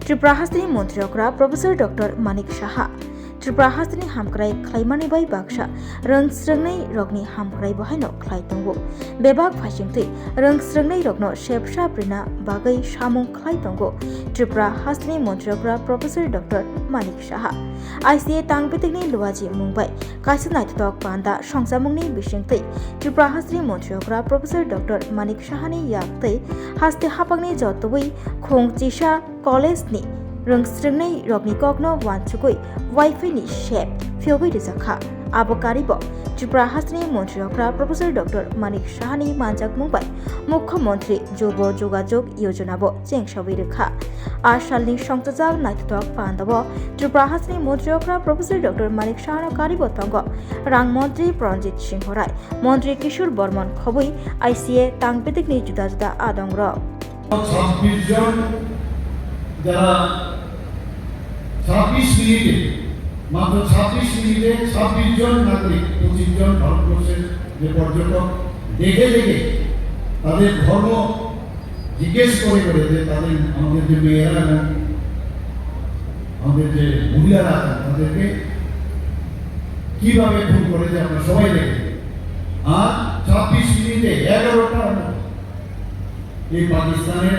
त्रिपुरा हास्तिनि मन्त्रियकरा professor doctor Manik Saha Tripura हास्तिनि हामक्राय खालामनानै बै बाक्सा रोंस्रोंनाय रगनि हामक्राय बाहायनो खालायदोंबो बेबाग फासिंथै रोंस्रोंनाय रगनो सेबसा ब्रिना बागै सामुं खालायदोंबो त्रिपुरा हास्तिनि मन्त्रियकरा professor doctor Manik Saha ICA तांगबितिकनि लुवाजी मुंबाई काइसे नायथक पान्दा संसामुंनि बिसिंथै त्रिपुरा हास्तिनि मन्त्रियकरा प्रफेसर डॉक्टर मानिक साहानि यागथै हास्ति हापांनि जतबै खोंचिसा कलेजनि रोंस्रोंनाय रगनि कगनो वानसुगै वाइफाइनि शेप फियोबै रिजाखा आबकारिबो त्रिपुरा हास्तिनि मन्त्रियकरा प्रफेसर डॉक्टर मानिक साहानि मानजाक मुंबाई मुख्यमंत्री जुब जोगाजोग योजनाबो चेंसाबै रेखा आसालनि संतजाक नायथक पान्दाबो त्रिपुरा हास्तिनि मन्त्रियकरा प्रफेसर डॉक्टर मानिक साहानो कारिबो तंग रां मंत्री प्रणजित सिंह राय मंत्री किशोर बर्मन खबै आईसीए तांगबितिकनि जुदा जुदा आदंग्र যারা 26 মিনিটে মাত্র 26 মিনিটে 26 জন নাগরিক 25 জন ভারতবর্ষের যে পর্যটক দেখে দেখে তাদের ধর্ম জিজ্ঞেস করে করে যে তাদের আমাদের যে মেয়েরা এবং আমাদের যে মহিলারা তাদেরকে কিভাবে খুন করেছে আমরা সবাই দেখে আর 26 মিনিটে 11টা এই পাকিস্তানের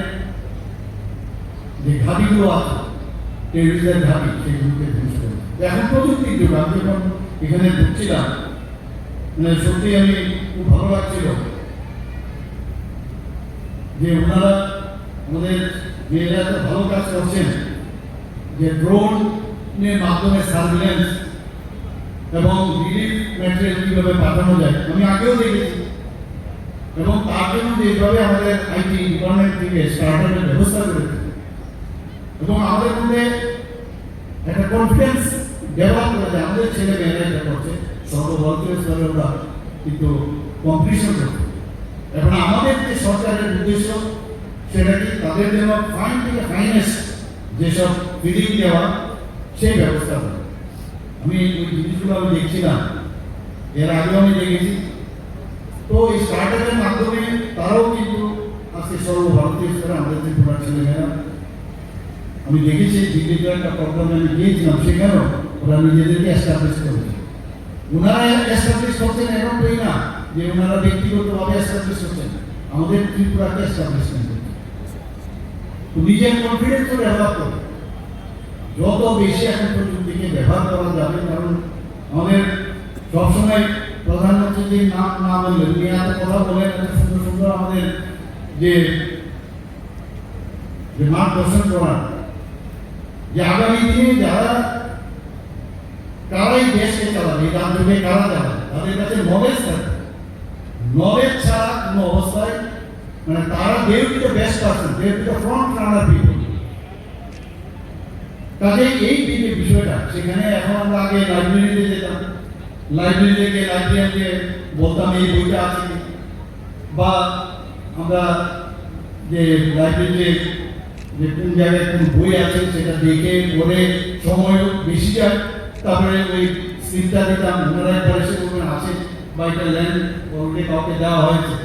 যে ঘাটিগুলো আছে টেরিজমের ঘাটি সেগুলোকে ধ্বংস করে এখন প্রযুক্তির যুগ। আমি যখন এখানে ঢুকছিলাম মানে সত্যি আমি খুব ভালো লাগছিল যে ওনারা আমাদের মেয়েরা তো ভালো কাজ করছেন যে ড্রোনের মাধ্যমে সার্ভিলেন্স এবং রিলিফ ম্যাটেরিয়াল কীভাবে পাঠানো যায় আমি আগেও দেখেছি এবং তার জন্য যেভাবে আমাদের আইটি ডিপার্টমেন্ট থেকে স্টার্টআপের ব্যবস্থা করেছে এবং আমাদের মধ্যে একটা কনফিডেন্স ডেভেলপ করেছে আমাদের ছেলে মেয়েরা এটা করছে সর্বভারতীয় স্তরে ওরা কিন্তু কম্পিটিশন করছে। এখন আমাদের যে সরকারের উদ্দেশ্য সেটা কি তাদের জন্য ফাইন থেকে ফাইনেস্ট যেসব ফিডিং দেওয়া সেই ব্যবস্থা করে। আমি ওই জিনিসগুলো আমি দেখছিলাম এর আগেও আমি দেখেছি। তো এই স্টার্টআপের মাধ্যমে তারাও কিন্তু আজকে সর্বভারতীয় স্তরে আমাদের ত্রিপুরার ছেলেমেয়েরা আমি দেখেছি দিল্লিতে একটা প্রোগ্রামে আমি গিয়েছিলাম সেখানেও ওরা নিজেদেরকে এস্টাবলিশ করেছে। ওনারা এস্টাবলিশ করছেন এমনটাই না যে ওনারা ব্যক্তিগতভাবে এস্টাবলিশ করছেন, আমাদের ত্রিপুরাকে এস্টাবলিশমেন্ট করছে। তো নিজের কনফিডেন্সও ডেভেলপ করে যত বেশি এখন প্রযুক্তিকে ব্যবহার করা যাবে, কারণ আমাদের সবসময় প্রধানমন্ত্রীর নাম না বললেন উনি এত কথা বলেন এত সুন্দর সুন্দর আমাদের যে মার্গদর্শন করার যে আগামী দিনে যারা কারাই দেশকে চালাবে এই রাজ্যকে কারা চালাবে তাদের কাছে নলেজ থাকে, নলেজ ছাড়া কোনো অবস্থায় মানে তারা they will be the best person, they will be the front runner people. কাজে এই যে বিষয়টা সেখানে এখন আমরা আগে লাইব্রেরিতে যেতাম, লাইব্রেরিতে গিয়ে লাইব্রেরিয়ানকে বলতাম এই বইটা আছে কি, বা আমরা যে লাইব্রেরিতে যে কোন জায়গায় কোন বই আছে সেটা দেখে পড়ে সময় বেশি যায়, তারপরে ওই স্লিপটা দিতাম ওনারা একবার এসে বলবেন আছে বা এটা ল্যান্ড ওকে কাউকে দেওয়া হয়েছে,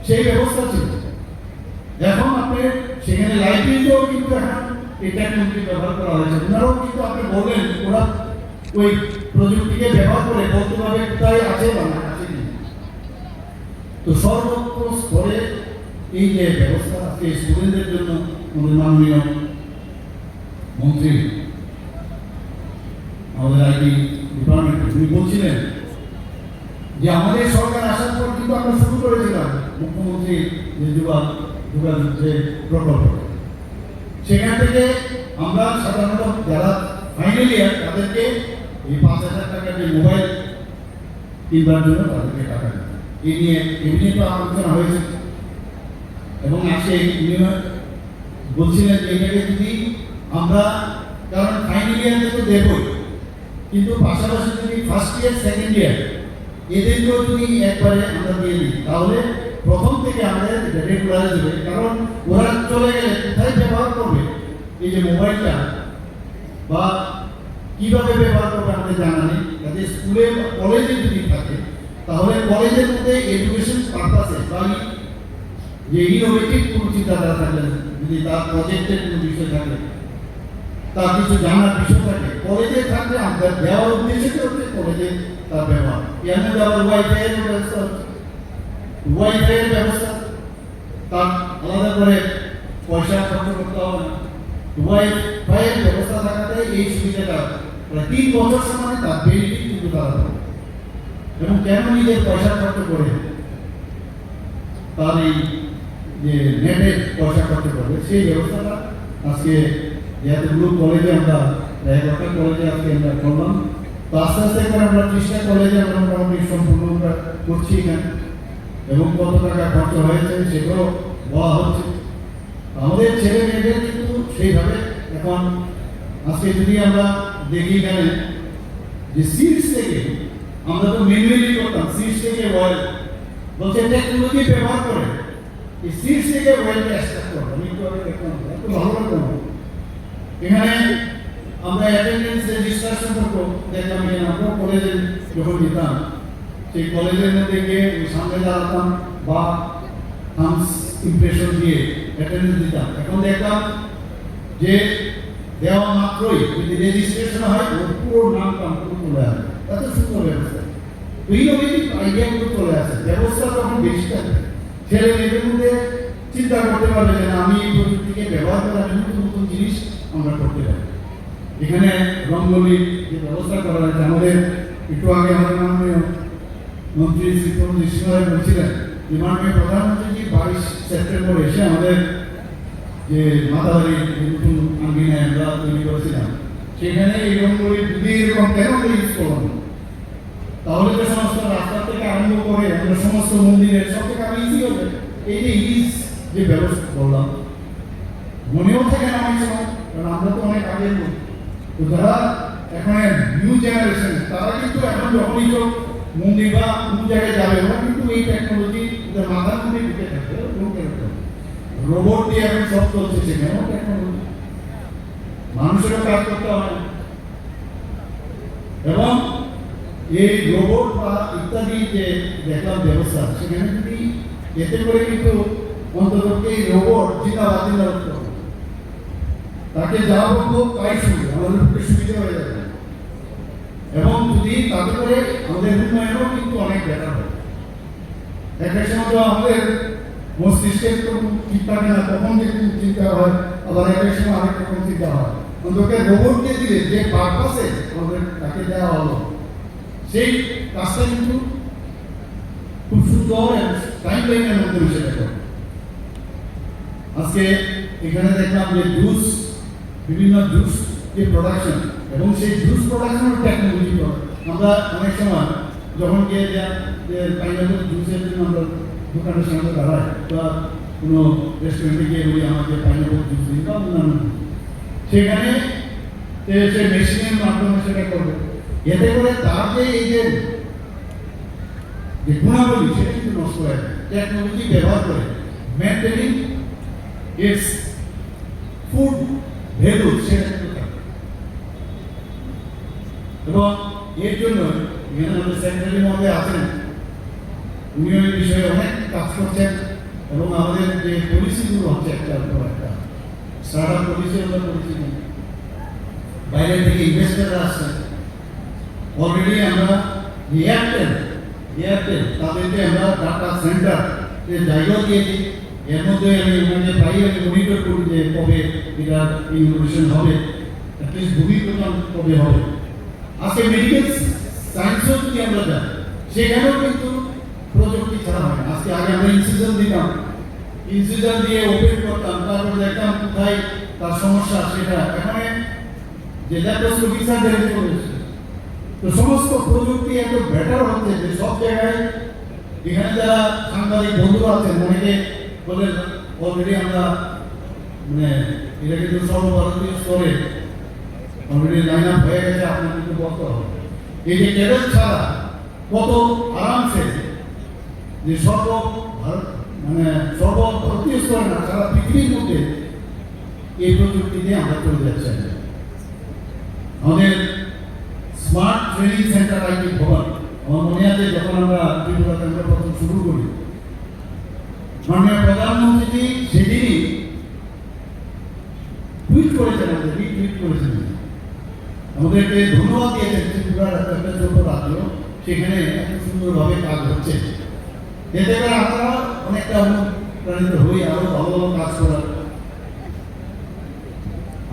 সেই ব্যবস্থা ছিল। এখন আপনি সেখানে লাইব্রেরিতেও কিন্তু এখন এই টেকনোলজি ব্যবহার করা হয়েছে, ওনারাও কিন্তু আপনি বললেন ওরা ওই প্রযুক্তিকে ব্যবহার করে বলতে পারবে কোথায় আছে বা না আছে কি। তো সর্বত্র স্তরে এই যে ব্যবস্থা আজকে স্টুডেন্টদের জন্য মাননীয় মন্ত্রী আমাদের আইটি ডিপার্টমেন্ট তিনি বলছিলেন যে আমাদের সরকার আসার পর কিন্তু আমরা শুরু করেছিলাম মুখ্যমন্ত্রী যে যোগাযোগ যে প্রকল্প, সেখান থেকে আমরা সাধারণত যারা ফাইনাল ইয়ার তাদেরকে এই 5,000 টাকা যে মোবাইল কিনবার জন্য তাদেরকে টাকা দিতাম। এই নিয়ে তো আলোচনা হয়েছে এবং আজকে বলছিলেন যে এটাকে যদি আমরা কারণ ফাইনাল ইয়ারে তো দেবই কিন্তু পাশাপাশি যদি ফার্স্ট ইয়ার সেকেন্ড ইয়ার এদেরকেও যদি একবারে আমরা দিয়ে দিই তাহলে প্রথম থেকে আমাদের রেগুলার দেবে, কারণ ওরা চলে গেলে কোথায় ব্যবহার করবে এই যে মোবাইলটা বা কিভাবে ব্যবহার করবে আমাদের জানা নেই। যাতে স্কুলে বা কলেজে যদি থাকে তাহলে কলেজের মধ্যে এডুকেশন পারপাসে বা যে ইনোভেটিভ কোনো চিন্তাধারা থাকলে যদি তার প্রজেক্টের কোনো বিষয় থাকে তার কিছু জানার বিষয় থাকে, কলেজে থাকলে আমাদের দেওয়ার উদ্দেশ্যে হচ্ছে কলেজে তার ব্যবহার। এর মধ্যে আবার ওয়াইফাইয়ের ব্যবস্থা হচ্ছে, ওয়াইফাইয়ের ব্যবস্থা তার আলাদা করে পয়সা খরচ করতে হবে না। ওয়াইফাইয়ের ব্যবস্থা থাকাতে এই সুবিধাটা প্রায় 3 বছর সময় তার বেনিফিট কিন্তু তারা পাবে। এবং কেন নিজের পয়সা খরচ করে তার এই যে নেটে পয়সা খরচ করবে সেই ব্যবস্থাটা আজকে যেহেতু কলেজে আমরা 11টা কলেজে আজকে আমরা করলাম, তো আস্তে আস্তে করে আমরা 30টা কলেজে আমরা মোটামুটি সম্পূর্ণ আমরা করছি এখানে, এবং কত টাকা খরচ হয়েছে সেটাও বলা হচ্ছে। আমাদের ছেলে মেয়েদের কিন্তু সেইভাবে এখন আজকে যদি আমরা দেখি এখানে যে সিটস থেকে আমরা তো ম্যানুয়ালি করতাম, সিটস থেকে ওয়েল বলছে টেকনোলজি ব্যবহার করে এই সিটস থেকে ওয়েলকে এক্সট্রাক্ট করবো। আমি একটু আগে দেখলাম এত ভালো রকম এখানে আমরা অ্যাটেন্ডেন্স রেজিস্টার সম্পর্ক দেখলাম। এখানে আমরা কলেজে যখন যেতাম সেই কলেজের মধ্যে গিয়ে সামনে দাঁড়াতাম বা থামস ইমপ্রেশন দিয়ে অ্যাটেন্ডেন্স দিতাম। এখন দেখলাম যে দেওয়া মাত্রই যদি রেজিস্ট্রেশন হয় ওর পুরো নামটা পুরো চলে আসে, এত সুন্দর ব্যবস্থা। ইনোভেটিভ আইডিয়াগুলো চলে আসে, ব্যবস্থা তখন বেশি থাকে। ছেলে মেয়েদের মধ্যে চিন্তা করতে পারবে যে না, আমি এই প্রযুক্তিকে ব্যবহার করে আমি নতুন নতুন জিনিস আমরা করতে পারি। এখানে রঙ্গোলির যে ব্যবস্থা করা হয়েছে, আমাদের একটু আগে আমাদের মাননীয় মন্ত্রী শ্রী প্রণজিৎ সিংহ বলছিলেন যে মাননীয় প্রধানমন্ত্রী 22 সেপ্টেম্বর এসে আমাদের যে মাতাবাড়ি নতুন আঙ্গিনায় আমরা তৈরি করেছিলাম, সেখানে এই রঙ্গোলি যদি এরকম কেন ইউজ করবো, তাহলে তো সমস্ত রাস্তা থেকে আরম্ভ করে আমরা সমস্ত মন্দিরের সব থেকে আমি ইজি হবে। এই যে ইজ যে ব্যবস্থা করলাম মনেও থাকে না অনেক সময়, কারণ আমরা তো অনেক আগের লোক। তো যারা এখন নিউ জেনারেশন তারা কিন্তু এখন যখনই তো মন্দির বা কোন জায়গায় যাবে ওরা কিন্তু এই টেকনোলজি মাথার মধ্যে ঢুকে থাকবে। রোবট দিয়ে এখন সব চলছে, সেখানেও টেকনোলজি, মানুষেরও কাজ করতে হয় না। এবং এই রোবট বা ইত্যাদি যে দেখলাম ব্যবস্থা, সেখানে যদি এতে করে কিন্তু অন্তত এই রোবট জিনা বাতিল করতে হবে, তাকে যা বলবো তাই শুনবে, আমাদের পক্ষে সুবিধা হয়ে যাবে। এবং যদি তাতে করে আমাদের উন্নয়নও কিন্তু অনেক বেটার হবে। একটা সময় তো আমাদের মস্তিষ্কের তো ঠিক থাকে না, তখন যে চিন্তা হয়, আবার একটা সময় আরেক রকম চিন্তা হয়। অন্তত রোবটকে দিলে যে পারপাসে আমাদের তাকে দেওয়া হলো সেই কাজটা কিন্তু খুব সুন্দর টাইম লাইনের মধ্যে সেটা করে। আজকে এখানে দেখলাম যে জুস, বিভিন্ন জুস যে প্রোডাকশন এবং সেই জুস প্রোডাকশনের টেকনোলজি আমরা অনেক সময় যখন গিয়ে যে পাইনাপেল জুসের জন্য আমরা দোকানের সামনে দাঁড়াই বা কোনো রেস্টুরেন্টে গিয়ে বলি আমাকে পাইনাপেল জুস দিন বা অন্যান্য, সেখানে সে মেশিনের মাধ্যমে সেটা করবে। এতে করে তার যে এই যে গুণাবলী সেটা কিন্তু নষ্ট হয়। টেকনোলজি ব্যবহার করে মেনটেনিং ইটস ফুড ভ্যালু সেটা কিন্তু থাকে। এবং এর জন্য এখানে আমাদের সেক্রেটারি মধ্যে আছেন, উনি ওই বিষয়ে অনেক কাজ করছেন। এবং আমাদের যে পলিসিগুলো হচ্ছে একটার পর একটা স্টার্ট আপ পলিসি, আমরা পলিসি বাইরে থেকে ইনভেস্টাররা আসছেন। অলরেডি আমরা এয়ারটেল তাদেরকে আমরা ডাটা সেন্টার জায়গাও দিয়েছি। এর মধ্যে আমি ওখানে প্রায় আমি মনিটর করি যে কবে এটা ইনোভেশন হবে, অ্যাটলিস্ট ভূমিকরণ কবে হবে। আজকে মেডিকেল সায়েন্সও যদি আমরা যাই সেখানেও কিন্তু প্রযুক্তি ছাড়া হয় না। আজকে আগে আমরা ইনসিজন দিতাম, ইনসিজন দিয়ে ওপেন করতাম, তারপর দেখতাম কোথায় তার সমস্যা সেটা। এখানে যে ল্যাপ্রোস্কোপি সার্জারি করেছে, তো সমস্ত প্রযুক্তি এত বেটার হচ্ছে যে সব জায়গায় এখানে যারা সাংবাদিক বন্ধুরা আছেন অনেকে বলেন অলরেডি আমরা মানে এটা কিন্তু সর্বভারতীয় স্তরে অলরেডি লাইন আপ হয়ে গেছে, আপনার কিন্তু বলতে হবে। এই যে কেবল ছাড়া কত আরামসে যে সর্বভারতীয় স্তরে না সারা পৃথিবীর মধ্যে এই প্রযুক্তি দিয়ে আমরা চলে যাচ্ছি। আমাদের স্মার্ট ট্রেনিং সেন্টার আইটি ভবন, আমার মনে আছে যখন আমরা ত্রিপুরাতে আমরা প্রথম শুরু করি, মাননীয় প্রধানমন্ত্রী সেদিনই টুইট করেছেন, আমাদের রিটুইট করেছেন, আমাদেরকে ধন্যবাদ দিয়েছেন। ত্রিপুরার একটা ছোট রাজ্য, সেখানে এত সুন্দরভাবে কাজ হচ্ছে। এতে করে আমরা অনেকটা অনুপ্রাণিত হই আরো ভালো ভালো কাজ করার।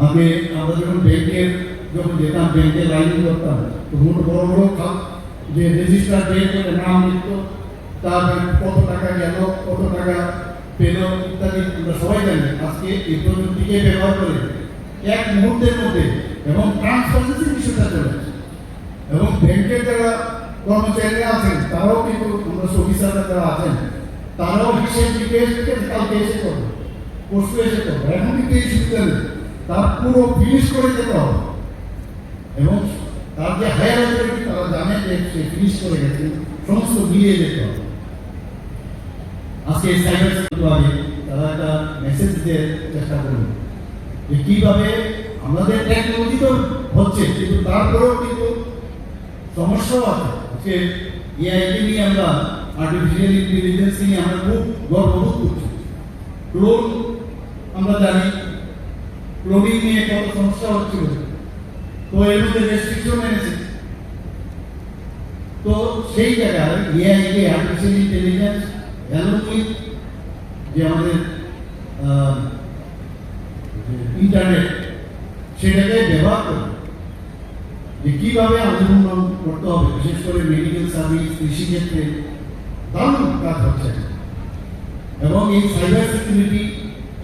আগে আমরা যখন যেতাম ব্যাংকে লাইন করতাম, তো বড় বড় যে রেজিস্টার বের করে নাম লিখত, তারপরে কত টাকা গেল, কত টাকা পেল ইত্যাদি আমরা সবাই জানি। আজকে এই প্রযুক্তিকে ব্যবহার করে এক মুহূর্তের মধ্যে এবং ট্রান্সপারেন্সি বিষয়টা চলে আসে। এবং ব্যাংকের যারা কর্মচারীরা আছেন তারাও কিন্তু আমরা অফিসাররা যারা আছেন তারাও হিসেব জিজ্ঞেস কালকে এসে করবে, পরশু এসে করবে। এখন কিন্তু এই সুবিধা নেই, তার পুরো ফিনিশ করে যেতে হবে। এবং তার যে হায়ার অথরিটি তারা জানে যে সে ফিনিশ করে গেছে, সমস্ত মিলিয়ে যেতে হবে। আজকে সাইবার সিকিউরিটি তারা একটা মেসেজ দিতে চেষ্টা করবে যে কীভাবে আমাদের টেকনোলজি তো হচ্ছে, কিন্তু তারপরেও কিন্তু সমস্যাও আছে। আজকে এআইকে নিয়ে আমরা, আর্টিফিশিয়াল ইন্টেলিজেন্স নিয়ে আমরা খুব গর্ববোধ করছি। ক্লোন আমরা জানি, ক্লোনিং নিয়ে কত সমস্যা হচ্ছিল, তো এর মধ্যে রেস্ট্রিকশন এনেছে। তো সেই জায়গায় এআইকে, আর্টিফিশিয়াল ইন্টেলিজেন্স যে আমাদের ইন্টারনেট, সেটাকে ব্যবহার করে যে কীভাবে আন্দোলন করতে হবে, বিশেষ করে মেডিকেল সার্ভিস, কৃষিক্ষেত্রে দারুণ কাজ হচ্ছে। এবং এই সাইবার সিকিউরিটি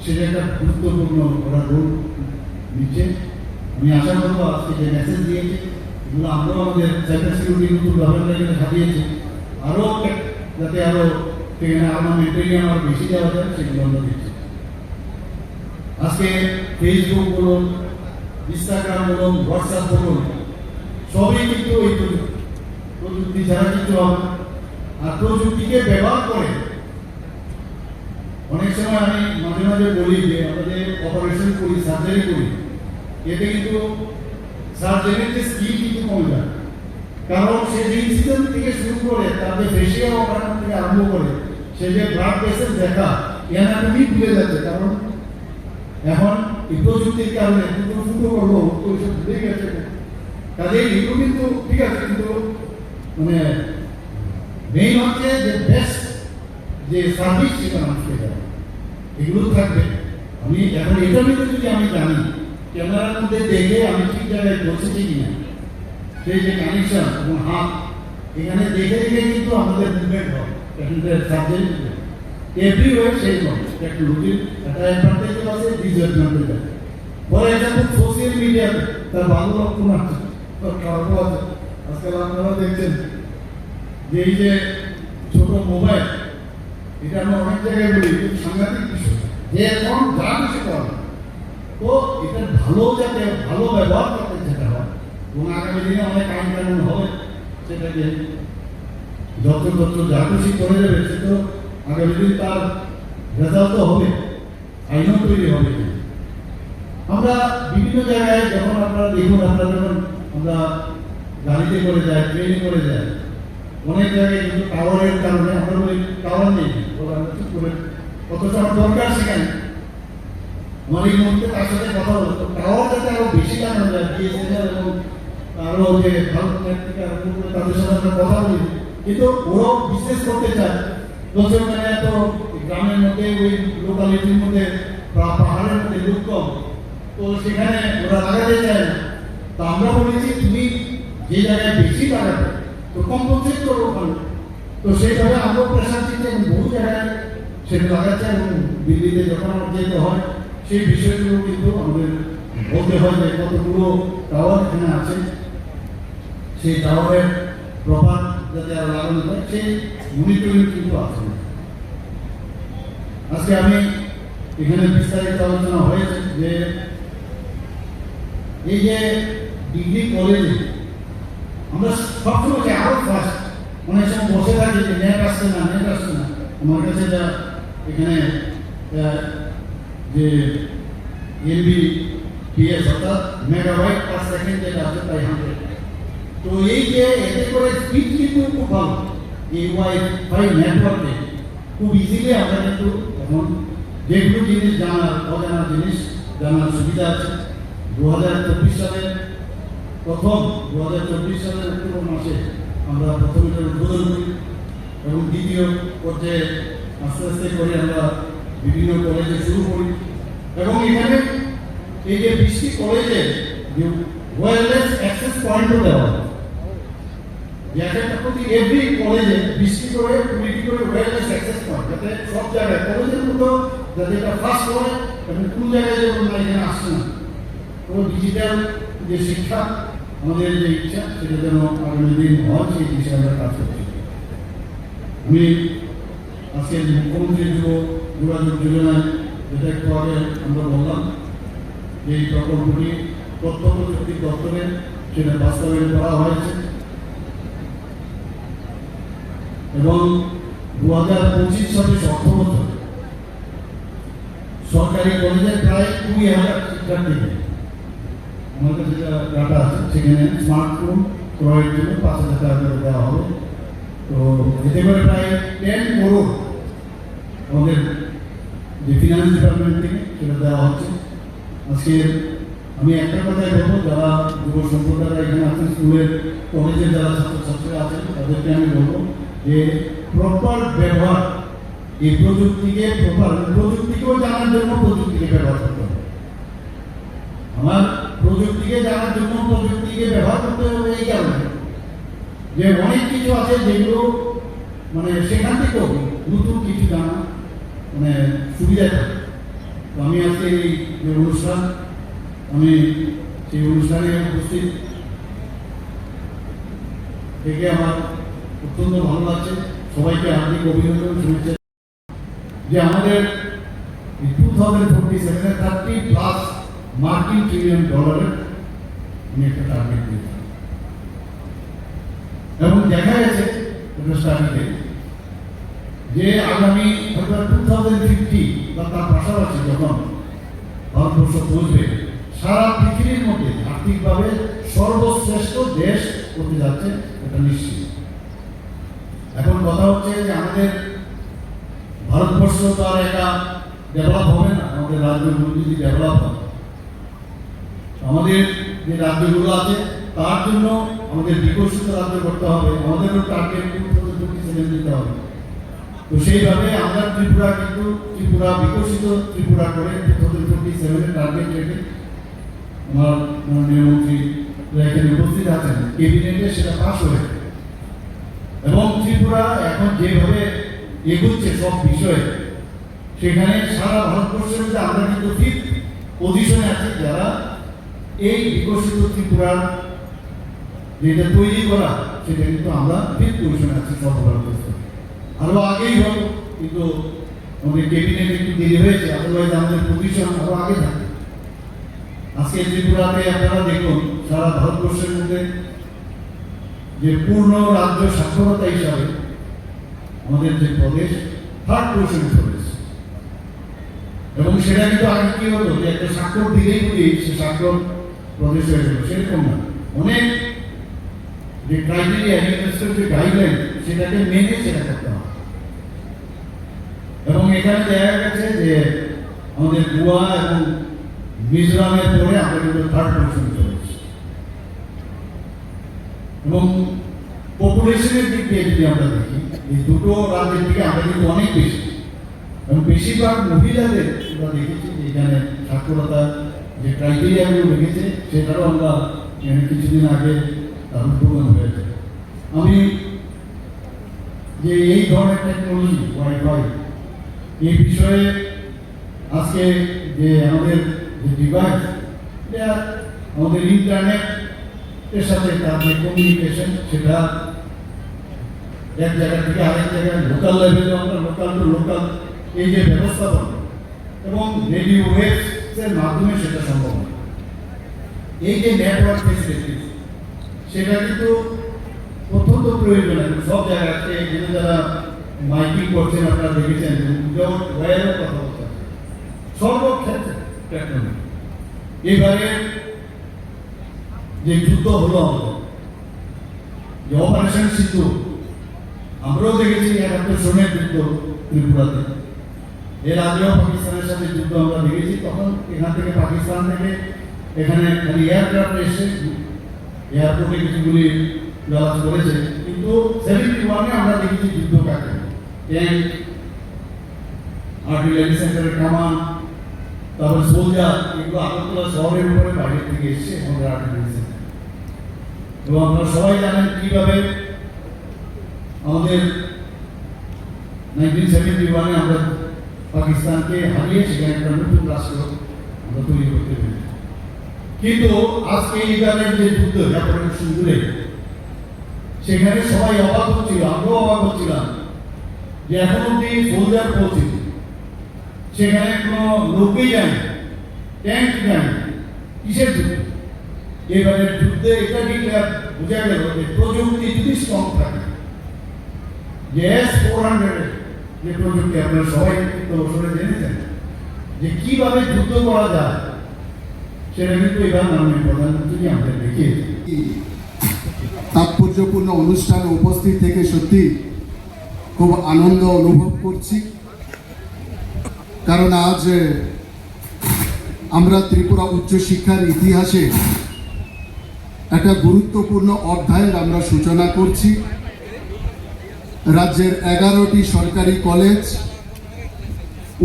সেটা একটা গুরুত্বপূর্ণ ওরা রোল নিচ্ছে। আমি আশা করবো আজকে যে মেসেজ দিয়েছে এগুলো আমরাও আমাদের সাইবার সিকিউরিটি নতুন গভর্নমেন্ট সাজিয়েছি, আরও যাতে আরও সেখানে আমার মেটেরিয়াল আরও বেশি দেওয়া যায় সেগুলো আমরা দিচ্ছি। আজকে ফেসবুক বলুন, ইনস্টাগ্রাম বলুন, হোয়াটসঅ্যাপ বলুন, সবই কিন্তু ওই প্রযুক্তি ছাড়া কিছু হবে। আর প্রযুক্তিকে ব্যবহার করে অনেক সময় আমি মাঝে মাঝে বলি যে আমাদের অপারেশন করি, সার্জারি করি, এতে কিন্তু সার্জারির যে স্কিল কিন্তু কমে যায়। কারণ সে যে ইনসিডেন্ট থেকে শুরু করে তাদের ফেসিয়াল অপারেশন থেকে আরম্ভ করে সে যে ব্লাড ভেসেল দেখা, অ্যানাটমি ভুলে যাচ্ছে। কারণ এখন এই প্রযুক্তির কারণে ফুটো করলো ওইসব ভুলে গেছে। কাজে এগুলো কিন্তু ঠিক আছে, কিন্তু মানে মেইন হচ্ছে যে বেস্ট যে সার্ভিস সেটা মানুষকে দেওয়া, এগুলো থাকবে। আমি এখন এটা নিতে যদি আমি জানি ক্যামেরার মধ্যে দেখে আমি ঠিক জায়গায় পৌঁছেছি কিনা, সেই যে কানেকশন এবং হাত এখানে দেখে দেখে কিন্তু আমাদের মুভমেন্ট হয়, পেশেন্টের সার্জারি এভরিওয়ার সেই টেকনোলজির একটা অ্যাডভান্টেজ আছে, ডিসঅ্যাডভান্টেজ আছে। ফর এক্সাম্পল সোশ্যাল মিডিয়াতে তার ভালো লক্ষণ আছে, খারাপও আছে। আজকাল আপনারা দেখছেন যে এই যে ছোট মোবাইল, এটা আমরা অনেক জায়গায় বলি সাংঘাতিক বিষয়, যে এখন যা কিছু করে তো এটা ভালো যাতে ভালো ব্যবহার করতে যেতে হয়। এবং আগামী দিনে অনেক আইন কানুন হবে, সেটাকে যত যা খুশি করে দেবে সে তো আগামী দিন তার রেজাল্ট তো হবে, আইনও তৈরি হবে। আমরা বিভিন্ন জায়গায় যখন আপনারা দেখুন, আপনারা যখন আমরা গাড়িতে করে যায়, ট্রেনে করে যায়, অনেক জায়গায় কিন্তু টাওয়ারের কারণে আমরা বলি টাওয়ার নেই, আমরা ঠিক করে অথচ আমার দরকার সেখানে আমার এই মুহূর্তে তার সাথে কথা হলো টাওয়ার যাতে আরো বেশি লাগানো যায়, বিএসএনএল এবং আরো যে ভারত নেট থেকে আরম্ভ করে তাদের সাথে আমরা কথা বলি। কিন্তু ওরাও বিজনেস করতে চায়, বলছে মানে এত গ্রামের মধ্যে ওই লোকালিটির মধ্যে পাহাড়ের মধ্যে লোক কম, তো সেখানে ওরা লাগাতে চায় না। তো আমরা বলেছি তুমি যে জায়গায় বেশি লাগাবে তো কম্পনসেট করবো ওখানে। তো সেইভাবে আমরা প্রেশার দিচ্ছি এবং বহু জায়গায় সেটা লাগাচ্ছে। এবং দিল্লিতে যখন আমার যেতে হয় সেই বিষয়গুলো কিন্তু আমাদের বলতে হয় যে কতগুলো টাওয়ার এখানে আছে, সেই টাওয়ারের প্রভাব যাতে আরো লাগানো যায় সেই মনিটরিং কিন্তু আছে। আজকে আমি এখানে বিস্তারিত আলোচনা হয়েছে যে এই যে ডিগ্রি কলেজে আমরা সবসময় যে আরো ফার্স্ট অনেক সময় বসে থাকি যে নেট আসছে না। আমার কাছে যা এখানে যে এমবিপিএস অর্থাৎ মেগাবাইট পার সেকেন্ড যেটা আছে প্রায় 100। তো এই যে এতে করে স্পিড কিন্তু খুব ভালো, এই ওয়াইফাই নেটওয়ার্কে খুব ইজিলি আমরা কিন্তু এখন যেগুলো জিনিস জানার অজানা জিনিস জানার সুবিধা আছে সালের প্রথম 2024 সালের অক্টোবর মাসে আমরা প্রথম এটার উদ্বোধন করি এবং দ্বিতীয় পর্যায়ে আস্তে আস্তে করে আমরা বিভিন্ন কলেজে শুরু করি এবং এখানে এই যে 20টি কলেজে যে ওয়্যারলেস অ্যাক্সেস পয়েন্টও দেওয়া হয়, যে একটা প্রতি এভরি কলেজে 20টি করে 20টি করে ওয়্যারলেস অ্যাক্সেস পয়েন্ট, যাতে সব জায়গায় কলেজের মতো যাতে এটা ফার্স্ট হয় এবং কোন জায়গায় যেমন না এখানে আসছে না, কোনো ডিজিটাল যে শিক্ষা আমাদের যে ইচ্ছা সেটা যেন আগামী দিন হয় সেই বিষয়ে আমরা কাজ করছি। আমি আজকে মুখ্যমন্ত্রী যুব যোগাযোগ যোজনায় যেটা একটু আগে আমরা বললাম যে এই প্রকল্পটি তথ্য প্রযুক্তি দপ্তরে সেটা বাস্তবায়ন করা হয়েছে এবং 2025-26 অর্থ বছর সরকারি কলেজের প্রায় 20,000 শিক্ষার্থীকে আমার কাছে যেটা ডাটা আছে সেখানে স্মার্টফোন ক্রয়ের জন্য 5,000 টাকা করে দেওয়া হবে। তো এতে করে প্রায় 10 করোড় আমাদের যে ফিনান্স ডিপার্টমেন্ট থেকে সেটা দেওয়া হচ্ছে। আজকে আমি একটা কথাই বলবো, যারা যুব সম্প্রদায়রা এখানে আছেন, স্কুলের কলেজের যারা ছাত্রছাত্রীরা আছেন তাদেরকে আমি বলবো যে প্রপার ব্যবহার, এই প্রযুক্তিকেও জানার জন্য প্রযুক্তিকে ব্যবহার করতে হবে। আমার প্রযুক্তিকে জানার জন্য প্রযুক্তিকে ব্যবহার করতে হবে এই কারণে যে অনেক কিছু আছে যেগুলো মানে সেখান থেকেও নতুন কিছু জানা মানে সুবিধা থাকে। তো আমি আজকে এই যে অনুষ্ঠান, আমি সেই অনুষ্ঠানে উপস্থিত থেকে আমার অত্যন্ত ভালো লাগছে। সবাইকে আন্তরিক অভিনন্দন, শুভেচ্ছা। যে আমাদের 2047 $30+ মার্কিন ট্রিলিয়ন আমি একটা টার্গেট দিয়েছি এবং দেখা গেছে একটা স্টাডিতে যে আগামী 2050 বা তার পাশাপাশি যখন ভারতবর্ষ পৌঁছবে, সারা পৃথিবীর মধ্যে আর্থিকভাবে সর্বশ্রেষ্ঠ দেশ হতে যাচ্ছে, এটা নিশ্চিত। এখন কথা হচ্ছে যে আমাদের ভারতবর্ষ তো আর একা ডেভেলপ হবে না, আমাদের রাজ্যগুলো যদি ডেভেলপ হয়, আমাদের যে রাজ্যগুলো আছে তার জন্য আমাদের বিকশিত রাজ্য করতে হবে, আমাদেরও টার্গেট 2027 দিতে হবে। তো সেইভাবে আমরা ত্রিপুরা বিকশিত ত্রিপুরা করে 2027 টার্গেট রেখে আমার মাননীয় মন্ত্রী এখানে উপস্থিত আছেন, ক্যাবিনেটে সেটা পাস হয়েছে এবং ত্রিপুরা এখন যেভাবে এগোচ্ছে সব বিষয়ে, সেখানে সারা ভারতবর্ষের মধ্যে আমরা কিন্তু 5th পজিশনে আছি, যারা এই বিকশিত ত্রিপুরার যেটা তৈরি করা সেটা কিন্তু আমরা 5th পজিশনে আছি সর্বভারতবর্ষে। আরো আগেই হতো, কিন্তু আমাদের ক্যাবিনেট একটু দেরি হয়েছে, আদারওয়াইজ আমাদের পজিশন আরো আগে থাকে। আজকে ত্রিপুরাতে আপনারা দেখুন সারা ভারতবর্ষের মধ্যে যে পূর্ণ রাজ্য সাক্ষরতা হিসাবে আমাদের যে প্রদেশ 3rd পজিশনে চলেছে এবং সেটা কিন্তু আগে কি হতো যে একটা স্বাক্ষর দিলেই বুঝি সে স্বাক্ষর প্রদেশ হয়ে গেল, সেরকম না। অনেক যে ক্রাইটেরিয়া, যে গাইডলাইন সেটাকে মেনে সেটা করতে হবে এবং এখানে দেখা গেছে যে আমাদের গোয়া এবং মিজোরামের পরে আমরা কিন্তু 3rd পজিশনে চলেছি এবং পপুলেশনের দিক দিয়ে যদি আমরা দেখি এই দুটো রাজ্যের দিকে আমরা কিন্তু অনেক বেশি এবং বেশিরভাগ মহিলাদের আমরা দেখেছি যে এখানে সাক্ষরতা যে ক্রাইটেরিয়াগুলো রেখেছে সেটারও আমরা কিছুদিন আগে তার উদ্বোধন হয়েছে। আমি যে এই ধরনের টেকনোলজি ওয়াইফাই এই বিষয়ে আজকে যে আমাদের যে ডিভাইস, এটা আমাদের ইন্টারনেটের সাথে তার যে কমিউনিকেশন, সেটা এক জায়গা থেকে আরেক জায়গায় লোকাল লেভেলে আমরা লোকাল টু লোকাল এই যে ব্যবস্থাপনা এবং রেডিও ওয়েভসের মাধ্যমে সেটা সম্ভব হয়। এই যে নেটওয়ার্ক ফেসিলিটি সেটা কিন্তু অত্যন্ত প্রয়োজন। সব জায়গাতে এখানে যারা মাইকিং করছেন আপনারা দেখেছেন, উইদাউট ওয়্যারও কথা বলতে সর্বক্ষেত্রে টেকনোলজি। এবারে যে যুদ্ধ হলো আমাদের, যে অপারেশন সিন্ধু, আমরাও দেখেছি একটা সোনের যুদ্ধ ত্রিপুরাতে, এর আগেও পাকিস্তানের সাথে যুদ্ধ আমরা দেখেছি। তখন এখান থেকে পাকিস্তান থেকে এখানে খালি এয়ারক্রাফট এসে এয়ারপোর্টে কিছুগুলি ব্যবহার করেছে, কিন্তু 71-এ আমরা দেখেছি যুদ্ধ কাকে, ট্যাঙ্ক, আর্টিলারি সেন্টারের কামান, তারপরে সোলজার, এগুলো আগরতলা শহরের উপরে বাইরে থেকে এসছে আমাদের আর্টিলারি সেন্টার। এবং আপনারা সবাই জানেন কিভাবে আমাদের 1971-এ আমরা পাকিস্তানকে হারিয়ে সেখানে একটা নতুন রাষ্ট্র আমরা তৈরি করতে পেরেছি। কিন্তু আজকে ইরানের যে যুদ্ধ শুরু, সেখানে সবাই অবাক হচ্ছিল, আমরাও অবাক হচ্ছিলাম যে এখন অব্দি সোলজার পৌঁছে, সেখানে কোনো লোকই যায়, ট্যাঙ্ক যায়, কিসের যুদ্ধ? এবারে যুদ্ধে এটা ডিক্লেয়ার বোঝা গেল যে প্রযুক্তি যদি স্ট্রং থাকে, যে S-400 যে প্রযুক্তি আপনারা সবাই বছরে জেনেছেন যে কিভাবে যুদ্ধ করা যায়, সেটা কিন্তু এবার মাননীয় প্রধানমন্ত্রী আমাদের দেখিয়েছে। তাৎপর্যপূর্ণ অনুষ্ঠানে উপস্থিত থেকে সত্যি খুব আনন্দ অনুভব করছি, কারণ আজ আমরা ত্রিপুরা উচ্চশিক্ষার ইতিহাসে একটা গুরুত্বপূর্ণ অধ্যায়ের আমরা সূচনা করছি। রাজ্যের 11টি সরকারি কলেজ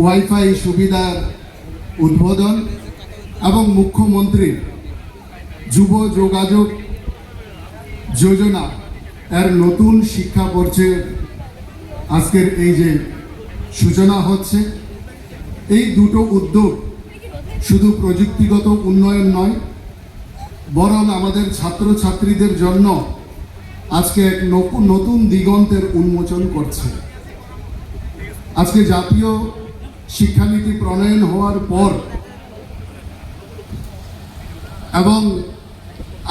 ওয়াইফাই সুবিধার উদ্বোধন এবং মুখ্যমন্ত্রীর যুব যোগাযোগ যোজনা এর নতুন শিক্ষাবর্ষের আজকের এই যে সূচনা হচ্ছে, এই দুটো উদ্যোগ শুধু প্রযুক্তিগত উন্নয়ন নয়, বরং আমাদের ছাত্রছাত্রীদের জন্য আজকে এক নতুন দিগন্তের উন্মোচন করছে। আজকে জাতীয় শিক্ষানীতি প্রণয়ন হওয়ার পর এবং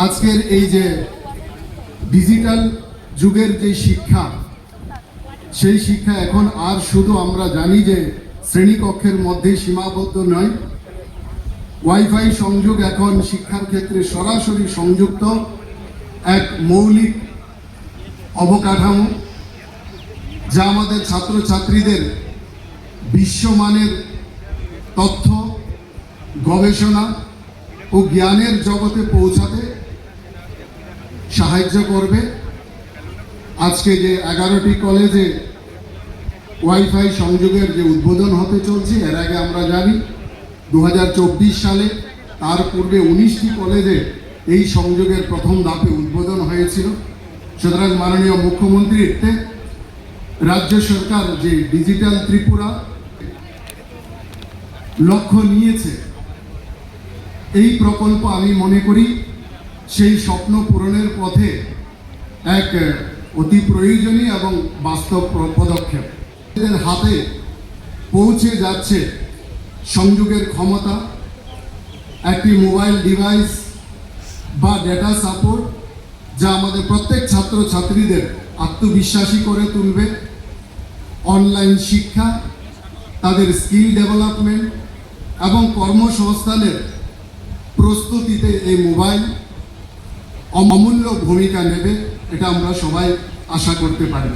আজকের এই যে ডিজিটাল যুগের যে শিক্ষা, সেই শিক্ষা এখন আর শুধু আমরা জানি যে শ্রেণীকক্ষের মধ্যে সীমাবদ্ধ নয়। ওয়াইফাই সংযোগ এখন শিক্ষার ক্ষেত্রে সরাসরি সংযুক্ত এক মৌলিক অবকাঠামো, যা আমাদের ছাত্রছাত্রীদের বিশ্বমানের তথ্য, গবেষণা ও জ্ঞানের জগতে পৌঁছাতে সাহায্য করবে। আজকে যে 11টি কলেজে ওয়াইফাই সংযোগের যে উদ্বোধন হতে চলছে, এর আগে আমরা জানি 2024 সালে তার পূর্বে 19টি কলেজে এই সংযোগের প্রথম ধাপে উদ্বোধন হয়েছিল। সুতরাং মাননীয় মুখ্যমন্ত্রীর রাজ্য সরকার যে ডিজিটাল ত্রিপুরা লক্ষ্য নিয়েছে, এই প্রকল্প আমি মনে করি সেই স্বপ্ন পূরণের পথে এক অতি প্রয়োজনীয় এবং বাস্তব পদক্ষেপ। এদের হাতে পৌঁছে যাচ্ছে সংযোগের ক্ষমতা, একটি মোবাইল ডিভাইস বা ডেটা সাপোর্ট, যা আমাদের প্রত্যেক ছাত্রছাত্রীদের আত্মবিশ্বাসী করে তুলবে। অনলাইন শিক্ষা, তাদের স্কিল ডেভেলপমেন্ট এবং কর্মসংস্থানের প্রস্তুতিতে এই মোবাইল অমূল্য ভূমিকা নেবে, এটা আমরা সবাই আশা করতে পারি।